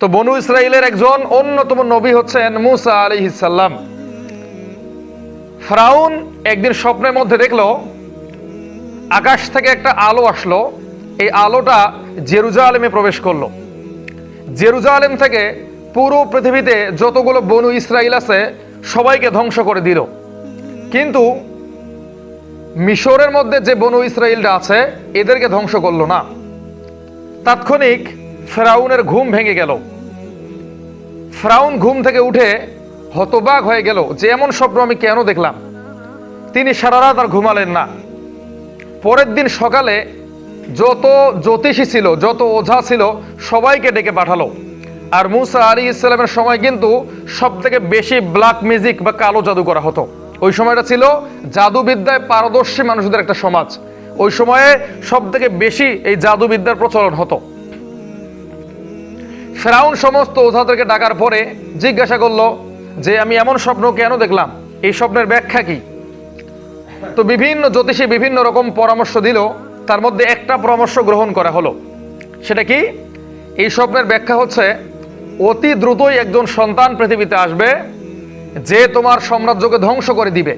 তো বনু ইসরাইলের একজন অন্যতম নবী হচ্ছেন মূসা আলাইহিস সালাম। ফিরআউন একদিন স্বপ্নের মধ্যে দেখলো আকাশ থেকে একটা আলো আসলো, এই আলোটা জেরুজালেমে প্রবেশ করলো। জেরুজালেম থেকে পুরো পৃথিবীতে যতগুলো বনু ইসরাইল আছে সবাইকে ধ্বংস করে দিল। কিন্তু মিশরের মধ্যে যে বনু ইসরাইলরা আছে এদেরকে ধ্বংস করলো না। তাৎক্ষণিক ফিরআউনের ঘুম ভেঙে গেল। ফিরআউন ঘুম থেকে উঠে হতবাক হয়ে গেল যে এমন স্বপ্ন আমি কেন দেখলাম। তিনি সারা রাত আর ঘুমালেন না। পরের দিন সকালে যত জ্যোতিষী ছিল, যত ওঝা ছিল সবাইকে ডেকে পাঠালো। আর মূসা আলাইহিস সালামের সময় কিন্তু সব থেকে বেশি ব্ল্যাক ম্যাজিক বা কালো জাদু করা হতো। ওই সময়টা ছিল জাদুবিদ্যায় পারদর্শী মানুষদের একটা সমাজ। ওই সময়ে সব থেকে বেশি এই জাদুবিদ্যার প্রচলন হতো। ফিরআউন সমস্ত ওঝাদেরকে ডাকার পরে জিজ্ঞাসা করলো যে আমি এমন স্বপ্ন কেন দেখলাম, এই স্বপ্নের ব্যাখ্যা কি? তো বিভিন্ন জ্যোতিষী বিভিন্ন রকম পরামর্শ দিল, তার মধ্যে একটা পরামর্শ গ্রহণ করা হলো। সেটা কি? এই স্বপ্নের ব্যাখ্যা হচ্ছে অতি দ্রুতই একজন সন্তান পৃথিবীতে আসবে যে তোমার সাম্রাজ্যকে ধ্বংস করে দিবে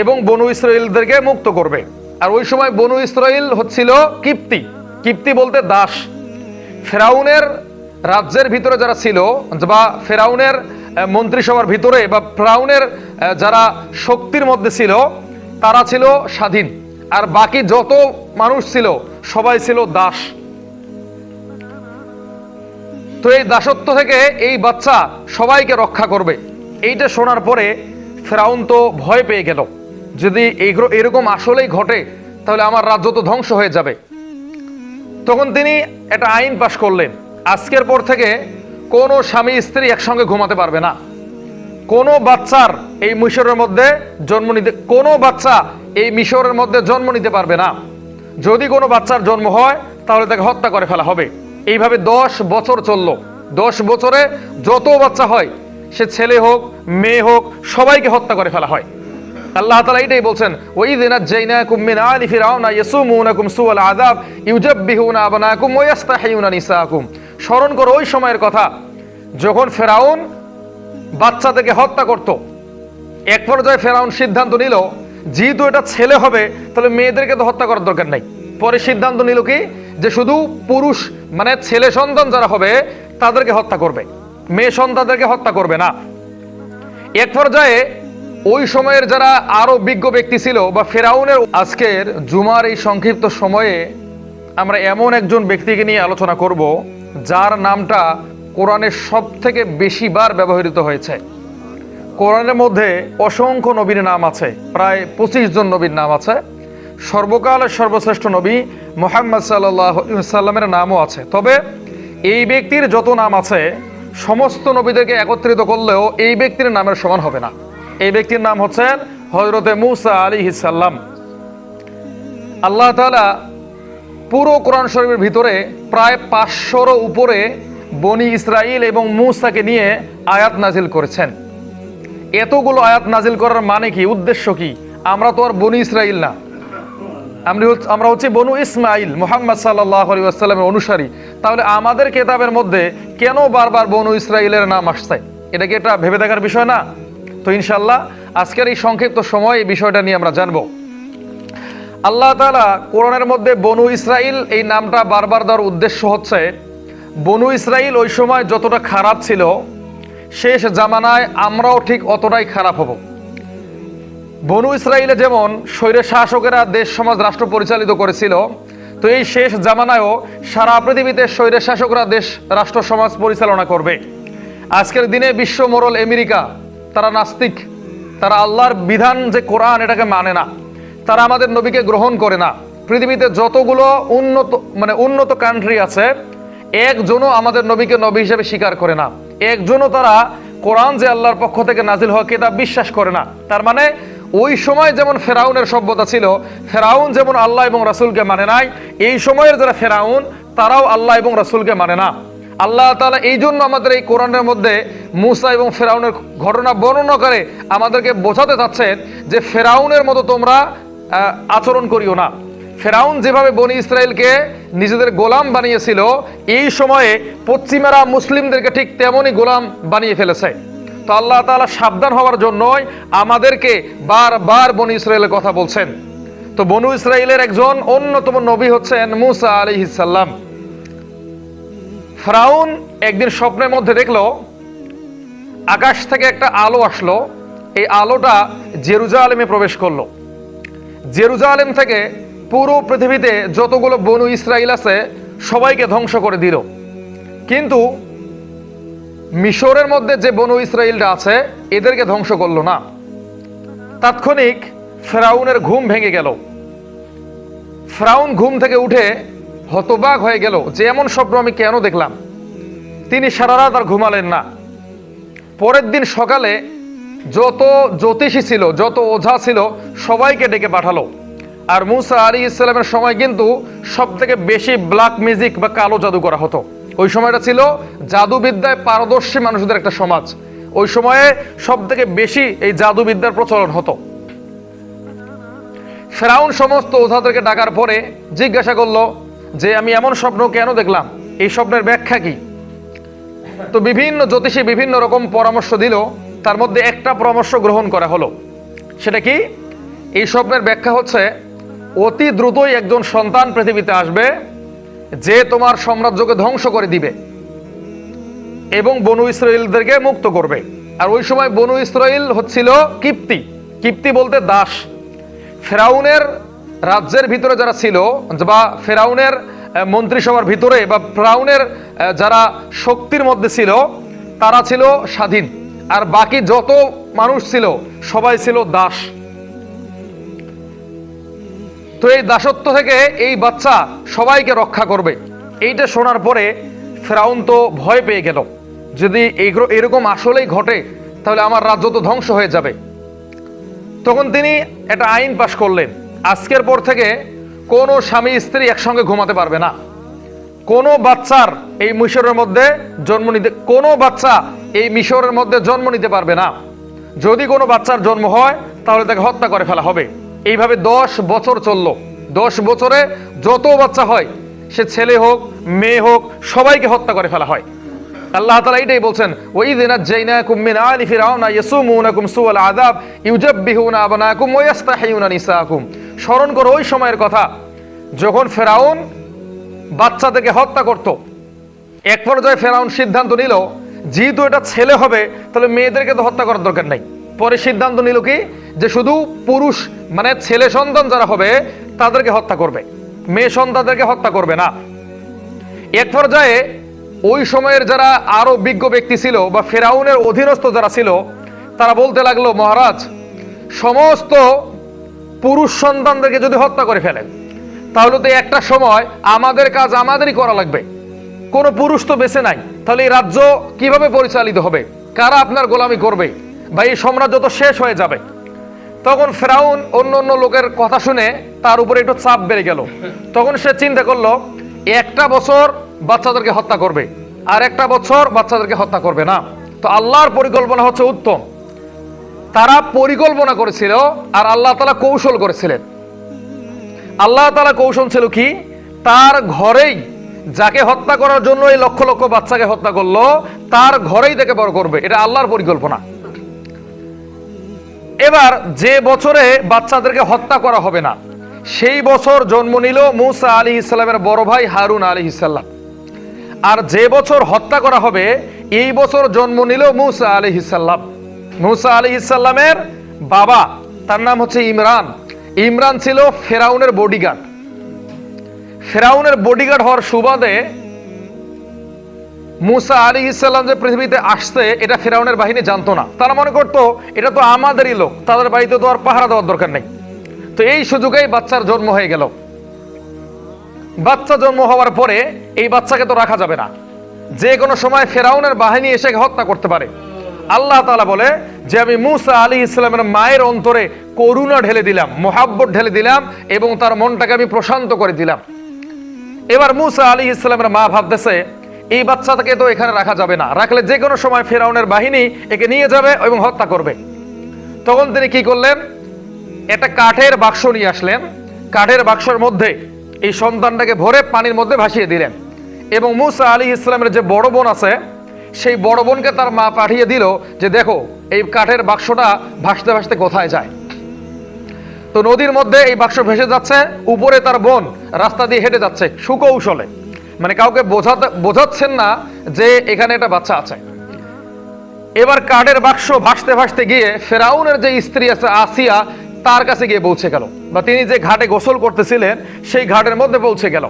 এবং বনু ইসরাইলদেরকে মুক্ত করবে। আর ওই সময় বনু ইসরাইল হচ্ছিল কিপ্তি। কিপ্তি বলতে দাস। ফিরআউনের রাজ্যের ভিতরে যারা ছিল বা ফিরআউনের মন্ত্রিসভার ভিতরে বা ফিরআউনের যারা শক্তির মধ্যে ছিল তারা ছিল স্বাধীন, আর বাকি যত মানুষ ছিল সবাই ছিল দাস। তো এই দাসত্ব থেকে এই বাচ্চা সবাইকে রক্ষা করবে। এইটা শোনার পরে ফিরআউন তো ভয় পেয়ে গেল, যদি এরকম আসলেই ঘটে তাহলে আমার রাজ্য তো ধ্বংস হয়ে যাবে। তখন তিনি একটা আইন পাশ করলেন, আজকের পর থেকে কোনো স্বামী স্ত্রী একসঙ্গে ঘুমাতে পারবে না। কোনো বাচ্চার এই মিশরের মধ্যে জন্ম নিতে পারবে না। যদি কোনো বাচ্চার জন্ম হয় তাহলে তাকে হত্যা করে ফেলা হবে। এইভাবে 10 বছর চলল। 10 বছরে যত বাচ্চা হয়, সে ছেলে হোক মেয়ে হোক, সবাইকে হত্যা করে ফেলা হয়। আল্লাহ তাআলা এটাই বলছেন, ওয়াইয নাজ্জাইনাকুম মিন আলি ফিরআউনা ইয়াসুমুনাকুম সুআল আযাব ইউজাব্বিহুনা আবনাকুম ওয়া ইস্তাহিয়ুনা নিসাকুম। স্মরণ করো ওই সময়ের কথা যখন ফিরআউন বাচ্চাদেরকে হত্যা করত। এক পর্যায়ে ফিরআউন সিদ্ধান্ত নিল যেহেতু এটা ছেলে হবে তাহলে মেয়েদেরকে তো হত্যা করার দরকার নাই। পরে সিদ্ধান্ত নিল কি যে শুধু পুরুষ মানে ছেলে সন্তান যারা হবে তাদেরকে হত্যা করবে, মেয়ে সন্তানদেরকে হত্যা করবে না। এক পর্যায়ে ওই সময়ের যারা আরো বিজ্ঞ ব্যক্তি ছিল বা ফিরআউনের, আজকের জুমার এই সংক্ষিপ্ত সময়ে আমরা এমন একজন ব্যক্তিকে নিয়ে আলোচনা করব যার নামটা কোরআনের সব থেকে বেশি বার ব্যবহৃত হয়েছে। কোরআনের মধ্যে অসংখ্য নবীর নাম আছে, প্রায় 25 জন নবীর নাম আছে। সর্বকালের সর্বশ্রেষ্ঠ নবী মুহাম্মদ সাল্লাল্লাহু আলাইহি সাল্লামের নামও আছে। তবে এই ব্যক্তির যত নাম আছে সমস্ত নবীদেরকে একত্রিত করলেও এই ব্যক্তির নামের সমান হবে না। এই ব্যক্তির নাম হচ্ছেন হযরতে মূসা আলাইহিস সালাম। আল্লাহ তাআলা পুরো কোরআন শরীফের ভিতরে প্রায় 500-এর উপরে বনি ইসরাইল এবং মূসাকে নিয়ে আয়াত নাজিল করেছেন। এতগুলো আয়াত নাজিল করার মানে কি, উদ্দেশ্য কি? আমরা তো আর বনি ইসরাইল না, আমরা হচ্ছে বনু ইসমাইল, মুহাম্মদ সাল্লাল্লাহু আলাইহি ওয়াসাল্লামের অনুসারী। তাহলে আমাদের কিতাবের মধ্যে কেন বারবার বনু ইসরাইলের নাম আসছে? এটা কি এটা ভেবে দেখার বিষয় না? তো ইনশাআল্লাহ আজকের এই সংক্ষিপ্ত সময় এই বিষয়টা নিয়ে আমরা জানবো। আল্লাহ তাআলা কোরআনের মধ্যে বনু ইসরাইল এই নামটা বারবার দেওয়ার উদ্দেশ্য হচ্ছে বনু ইসরাইল ওই সময় যতটা খারাপ ছিল শেষ জামানায় আমরাও ঠিক অতটাই খারাপ হব। বনু ইসরাইলে যেমন স্বৈর শাসকেরা দেশ সমাজ রাষ্ট্র পরিচালিত করেছিল, তো এই শেষ জামানায়ও সারা পৃথিবীতে স্বৈর শাসকরা দেশ রাষ্ট্র সমাজ পরিচালনা করবে। আজকের দিনে বিশ্ব মোড়ল আমেরিকা, তারা নাস্তিক, তারা আল্লাহর বিধান যে কোরআন এটাকে মানে না, তারা আমাদের নবীকে গ্রহণ করে না। পৃথিবীতে যতগুলো উন্নত কান্ট্রি আছে একজনও আমাদের নবীকে নবী হিসেবে স্বীকার করে না। একজনও তারা কোরআন যে আল্লাহর পক্ষ থেকে নাজিল হওয়া কিতাব বিশ্বাস করে না। তার মানে ওই সময় যেমন ফেরাউনের সভ্যতা ছিল, ফেরাউন যেমন আল্লাহ এবং রাসূলকে মানে নাই, এই সময়ের যারা ফেরাউন তারাও আল্লাহ এবং রাসূলকে মানে না। আল্লাহ তাআলা এই জন্য আমাদের এই কোরআনের মধ্যে মূসা এবং ফেরাউনের ঘটনা বর্ণনা করে আমাদেরকে বোঝাতে চাচ্ছেন যে ফেরাউনের মতো তোমরা আচরণ করিও না। ফেরাউন যেভাবে বনি ইসরায়েলকে নিজেদের গোলাম বানিয়েছিল, এই সময়ে পশ্চিমারা মুসলিমদেরকে ঠিক তেমনই গোলাম বানিয়ে ফেলেছে। তো আল্লাহ তাআলা সাবধান হওয়ার জন্যই আমাদেরকে বারবার বনি ইসরায়েলের কথা বলছেন। তো বনু ইসরায়েলের একজন অন্যতম নবী হচ্ছেন মূসা আলাইহিস সালাম। ফেরাউন একদিন স্বপ্নের মধ্যে দেখলো আকাশ থেকে একটা আলো আসলো, এই আলোটা জেরুজালেমে প্রবেশ করলো। জেরুজালেম থেকে পুরো পৃথিবীতে যতগুলো বনু ইসরায়েল আছে সবাইকে ধ্বংস করে দিল। কিন্তু মিশরের মধ্যে যে বনু ইসরায়েলরা আছে এদেরকে ধ্বংস করলো না। তাৎক্ষণিক ফেরাউনের ঘুম ভেঙে গেল। ফেরাউন ঘুম থেকে উঠে হতবাক হয়ে গেল যে এমন স্বপ্ন আমি কেন দেখলাম। তিনি সারা রাত আর ঘুমালেন না। পরের দিন সকালে যত জ্যোতিষী ছিল, যত ওঝা ছিল সবাইকে ডেকে পাঠালো। আর মূসা আলাইহিস সালামের সময় কিন্তু সব থেকে বেশি ব্ল্যাক ম্যাজিক বা কালো জাদু করা হতো। ওই সময়টা ছিল জাদুবিদ্যায় পারদর্শী মানুষদের একটা সমাজ। ওই সময়ে সব থেকে বেশি এই জাদুবিদ্যার প্রচলন হতো। ফেরাউন সমস্ত ওঝাদেরকে ডাকার পরে জিজ্ঞাসা করলো যে আমি এমন স্বপ্ন কেন দেখলাম, এই স্বপ্নের ব্যাখ্যা কি? তো বিভিন্ন জ্যোতিষী বিভিন্ন রকম পরামর্শ দিল। তার মধ্যে একটা পরামর্শ গ্রহণ করা হলো। সেটা কি? এই স্বপ্নের ব্যাখ্যা হচ্ছে অতি দ্রুতই একজন সন্তান পৃথিবীতে আসবে যে তোমার সাম্রাজ্যকে ধ্বংস করে দিবে এবং বনু ইসরায়েলদেরকে মুক্ত করবে। আর ওই সময় বনু ইসরায়েল হচ্ছিল কিপ্তি। কিপ্তি বলতে দাস। ফেরাউনের রাজ্যের ভিতরে যারা ছিল বা ফেরাউনের মন্ত্রিসভার ভিতরে বা ফেরাউনের যারা শক্তির মধ্যে ছিল তারা ছিল স্বাধীন, আর বাকি যত মানুষ ছিল সবাই ছিল দাস। তো এই দাসত্ব থেকে এই বাচ্চা সবাইকে রক্ষা করবে। এইটা শোনার পরে ফেরাউন তো ভয় পেয়ে গেল, যদি এরকম আসলেই ঘটে তাহলে আমার রাজ্য তো ধ্বংস হয়ে যাবে। তখন তিনি একটা আইন পাশ করলেন, আজকের পর থেকে কোনো স্বামী স্ত্রী একসঙ্গে ঘুমাতে পারবে না। কোনো বাচ্চার এই মিশরের মধ্যে জন্ম নিতে পারবে না। যদি কোনো বাচ্চার জন্ম হয় তাহলে তাকে হত্যা করে ফেলা হবে। এইভাবে 10 বছর চললো। 10 বছরে যত বাচ্চা হয়, সে ছেলে হোক মেয়ে হোক, সবাইকে হত্যা করে ফেলা হয়। আল্লাহ তাআলা এটাই বলছেন, ওয়াইয নাজ্জাইনাকুম মিন আলি ফিরআউনা ইয়াসুমুনাকুম সুআল আযাব ইউজাব্বিহুনা আবনাকুম ওয়া ইস্তাহিয়ুনা নিসাকুম। স্মরণ করো ওই সময়ের কথা যখন ফেরাউন বাচ্চাদেরকে হত্যা করত। এক পর্যায়ে ফেরাউন সিদ্ধান্ত নিল যেহেতু এটা ছেলে হবে তাহলে মেয়েদেরকে তো হত্যা করার দরকার নাই। পরে সিদ্ধান্ত নিল কি যে শুধু পুরুষ মানে ছেলে সন্তান যারা হবে তাদেরকে হত্যা করবে, মেয়ে সন্তানদেরকে হত্যা করবে না। এক পর্যায়ে ওই সময়ের যারা আরো বিজ্ঞ ব্যক্তি ছিল বা ফেরাউনের অধীনস্থ যারা ছিল তারা বলতে লাগলো, মহারাজ সমস্ত পুরুষ সন্তানদেরকে যদি হত্যা করে ফেলেন তাহলে তো একটা সময় আমাদের কাজ আমাদেরই করা লাগবে, কোনো পুরুষ তো বেঁচে নাই, তাহলে এই রাজ্য কিভাবে পরিচালিত হবে, কারা আপনার গোলামি করবে, বা এই সাম্রাজ্য তো শেষ হয়ে যাবে। তখন ফেরাউন অন্য লোকের কথা শুনে তার উপরে একটু চাপ বেড়ে গেল। তখন সে চিন্তা করলো একটা বছর বাচ্চাদেরকে হত্যা করবে আর একটা বছর বাচ্চাদেরকে হত্যা করবে না। তো আল্লাহর পরিকল্পনা হচ্ছে উত্তম। তারা পরিকল্পনা করেছিল আর আল্লাহ তাআলা কৌশল করেছিলেন। আল্লাহ তাআলা কৌশল ছিল কি, তার ঘরেই যাকে হত্যা করার জন্য এই লক্ষ লক্ষ বাচ্চাকে হত্যা করলো তার ঘরেই তাকে বড় করবে, এটা আল্লাহর পরিকল্পনা। এবার যে বছরে বাচ্চাদেরকে হত্যা করা হবে না সেই বছর জন্ম নিল মূসা আলাইহিস সালামের বড় ভাই হারুন আলাইহিস সালাম। আর যে বছর হত্যা করা হবে এই বছর জন্ম নিল মূসা আলাইহিস সালাম। মূসা আলাইহিস সালামের বাবা তার নাম হচ্ছে ইমরান। ইমরান ছিল ফেরাউনের বডিগার্ড। ফেরাউনের বডিগার্ড হওয়ার সুবাদে মূসা আলাইহিস সালাম যে পৃথিবীতে আসছে এটা ফেরাউনের বাহিনী জানতো না। তারা মনে করতো এটা তো আমাদেরই লোক, তাদের বাড়িতে তো আর পাহারা দেওয়ার দরকার নেই। তো এই সুযোগেই বাচ্চার জন্ম হয়ে গেল। বাচ্চা জন্ম হওয়ার পরে এই বাচ্চাকে তো রাখা যাবে না, যে কোনো সময় ফেরাউনের বাহিনী এসে হত্যা করতে পারে। আল্লাহ তাআলা বলে যে আমি মূসা আলাইহিস সালামের মায়ের অন্তরে করুণা ঢেলে দিলাম, মোহাব্বত ঢেলে দিলাম এবং তার মনটাকে আমি প্রশান্ত করে দিলাম। এবার মূসা আলাইহিস সালামের মা ভাবতেছে এই বাচ্চাটাকে তো এখানে রাখা যাবে না, রাখলে যে কোনো সময় ফেরাউনের বাহিনী একে নিয়ে যাবে এবং হত্যা করবে। তখন তিনি কি করলেন, একটা কাঠের বাক্স নিয়ে আসলেন। কাঠের বাক্সের মধ্যে এই সন্তানটাকে ভরে পানির মধ্যে ভাসিয়ে দিলেন। এবং মূসা আলাইহিস সালামের যে বড় বোন আছে, সেই বড় বোনকে তার মা পাঠিয়ে দিল যে দেখো এই কাঠের বাক্সটা ভাসতে ভাসতে কোথায় যায়। তো নদীর মধ্যে এই বাক্স ভেসে যাচ্ছে, উপরে তার বোন রাস্তা দিয়ে হেঁটে যাচ্ছে সুকৌশলে, মানে কাউকে বোঝাচ্ছেন না যে এখানে একটা বাচ্চা আছে। এবার কাঠের বাক্স ভাসতে ভাসতে গিয়ে ফেরাউনের যে স্ত্রী আছে আসিয়া, তার কাছে গিয়ে পৌঁছে গেল, বা তিনি যে ঘাটে গোসল করতেছিলেন সেই ঘাটের মধ্যে পৌঁছে গেল।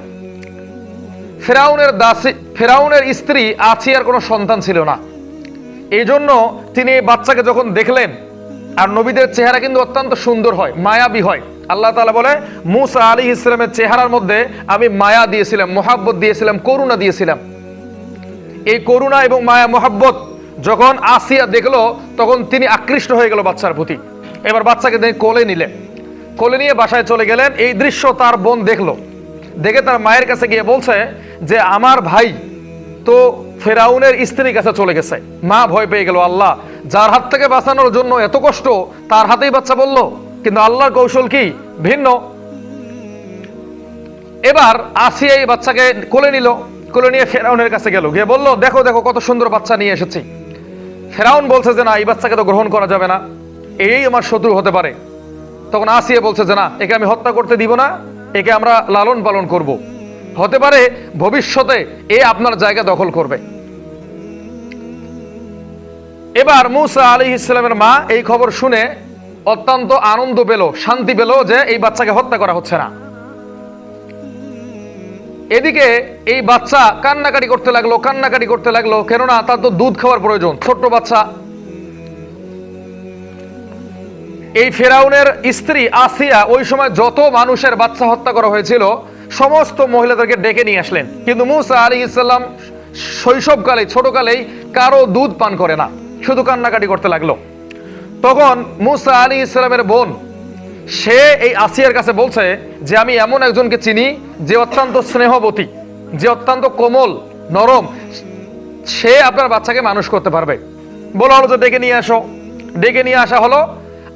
ফেরাউনের স্ত্রী আসিয়ার কোনো সন্তান ছিল না, এই জন্য তিনি এই বাচ্চাকে যখন দেখলেন, আর নবীদের চেহারা কিন্তু অত্যন্ত সুন্দর হয়, মায়াবী হয়। আল্লাহ তাআলা বলে মূসা আলাইহিস সালামের চেহারার মধ্যে আমি মায়া দিয়েছিলাম, মোহাব্বত দিয়েছিলাম, করুণা দিয়েছিলাম। এই করুণা এবং মায়া মোহাব্বত যখন আসিয়া দেখলো, তখন তিনি আকৃষ্ট হয়ে গেল বাচ্চার প্রতি। এবার বাচ্চাকে তিনি কোলে নিলেন, কোলে নিয়ে বাসায় চলে গেলেন। এই দৃশ্য তার বোন দেখলো, দেখে তার মায়ের কাছে গিয়ে বলছে যে আমার ভাই তো ফেরাউনের স্ত্রীর কাছে চলে গেছে। মা ভয় পেয়ে গেল, আল্লাহ যার হাত থেকে বাঁচানোর জন্য এত কষ্ট, তার হাতেই বাচ্চা বলল, কিন্তু আল্লাহর কৌশল কি ভিন্ন। এবার আসিয়া এই বাচ্চাকে কোলে নিল, কোলে নিয়ে ফেরাউনের কাছে গেল, গিয়ে বলল দেখো দেখো কত সুন্দর বাচ্চা নিয়ে এসেছি। ফেরাউন বলছে যে না, এই বাচ্চাকে তো গ্রহণ করা যাবে না, এই আমার শত্রু হতে পারে। তখন আসিয়া বলছে যে না, একে আমি হত্যা করতে দিব না, একে আমরা লালন পালন করব, হতে পারে ভবিষ্যতে এ আপনার জায়গা দখল করবে। এবার মূসা আলাইহিস সালামের মা এই খবর শুনে অত্যন্ত আনন্দ পেল, শান্তি পেল যে এই বাচ্চাকে হত্যা করা হচ্ছে না। এদিকে এই বাচ্চা কান্নাকাটি করতে লাগলো, কেননা তার তো দুধ খাওয়ার প্রয়োজন, ছোট্ট বাচ্চা। এই ফেরাউনের স্ত্রী আসিয়া ওই সময় যত মানুষের বাচ্চা হত্যা করা হয়েছিল সমস্ত মহিলাদেরকে ডেকে নিয়ে আসলেন, কিন্তু মূসা আলাইহিস সালাম শৈশবকালে, ছোটকালেই কারো দুধ পান করে না, শুধু কান্নাকাটি করতে লাগলো। তখন মূসা আলাইহিস সালামের বোন সে এই আসিয়ার কাছে বলছে যে আমি এমন একজনকে চিনি যে অত্যন্ত স্নেহবতী, যে অত্যন্ত কোমল নরম, সে আপনার বাচ্চাকে মানুষ করতে পারবে। বলা হলো যে ডেকে নিয়ে আসো। ডেকে নিয়ে আসা হলো।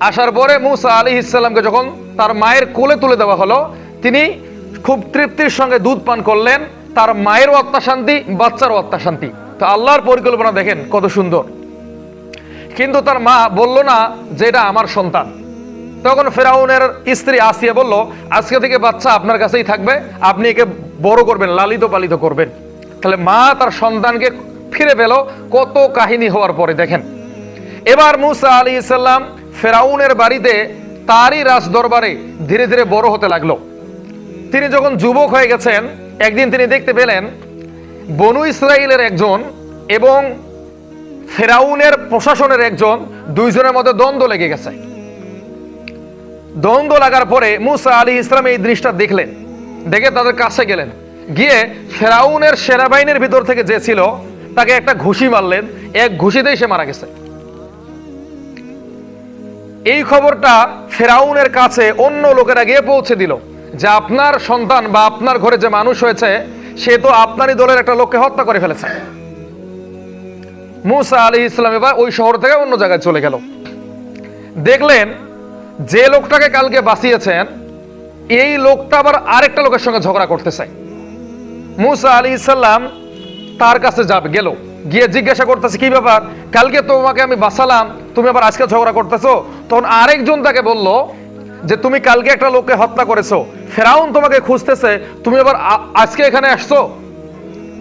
আসার পরে মূসা আলাইহিস সালামকে যখন তার মায়ের কোলে তুলে দেওয়া হলো, তিনি খুব তৃপ্তির সঙ্গে দুধ পান করলেন। তার মায়েরও আত্মা শান্তি, বাচ্চারও আত্মা শান্তি। তো আল্লাহর পরিকল্পনা দেখেন কত সুন্দর। কিন্তু তার মা বলল না যে এটা আমার সন্তান। তখন ফেরাউনের স্ত্রী আসিয়া বলল আজকে থেকে বাচ্চা আপনার কাছেই থাকবে, আপনি একে বড় করবেন, লালিত পালিত করবেন। তাহলে মা তার সন্তানকে ফিরে পেল কত কাহিনী হওয়ার পরে। দেখেন এবার মূসা আলাইহিস সালাম ফেরাউনের বাড়িতে, তারই রাজ দরবারে ধীরে ধীরে বড় হতে লাগলো। তিনি যখন যুবক হয়ে গেছেন, একদিন তিনি দেখতে পেলেন বনু ইসরাইলের একজন এবং ফেরাউনের প্রশাসনের একজন, দুইজনের মধ্যে দ্বন্দ্ব লেগে গেছে। দ্বন্দ্ব লাগার পরে মূসা আলাইহিস সালাম এই দৃশ্যটা দেখলেন, দেখে তাদের কাছে গেলেন, গিয়ে ফেরাউনের সেনাবাহিনীর ভিতর থেকে যে ছিল তাকে একটা ঘুষি মারলেন, এক ঘুষিতেই সে মারা গেছে। এই খবরটা ফেরাউনের কাছে অন্য লোকেরা গিয়ে পৌঁছে দিল যে আপনার সন্তান বা আপনার ঘরে যে মানুষ হয়েছে সে তো আপনারই দলের একটা লোককে হত্যা করে ফেলেছে। মূসা আলাইহিস সালাম এবার ওই শহর থেকে অন্য জায়গায় চলে গেল। দেখলেন যে লোকটাকে কালকে বাঁচিয়েছেন এই লোকটা আবার আরেকটা লোকের সঙ্গে ঝগড়া করতেছে। মূসা আলাইহিস সালাম তার কাছে গেল, গিয়ে জিজ্ঞাসা করতেছে কি ব্যাপার, কালকে তোমাকে আমি বাঁচালাম, তুমি আবার আজকে ঝগড়া করতেছো। তখন আরেকজন তাকে বলল যে তুমি কালকে একটা লোককে হত্যা করেছো, ফেরাউন তোমাকে খুঁজতেছে, তুমি আবার আজকে এখানে আসছো।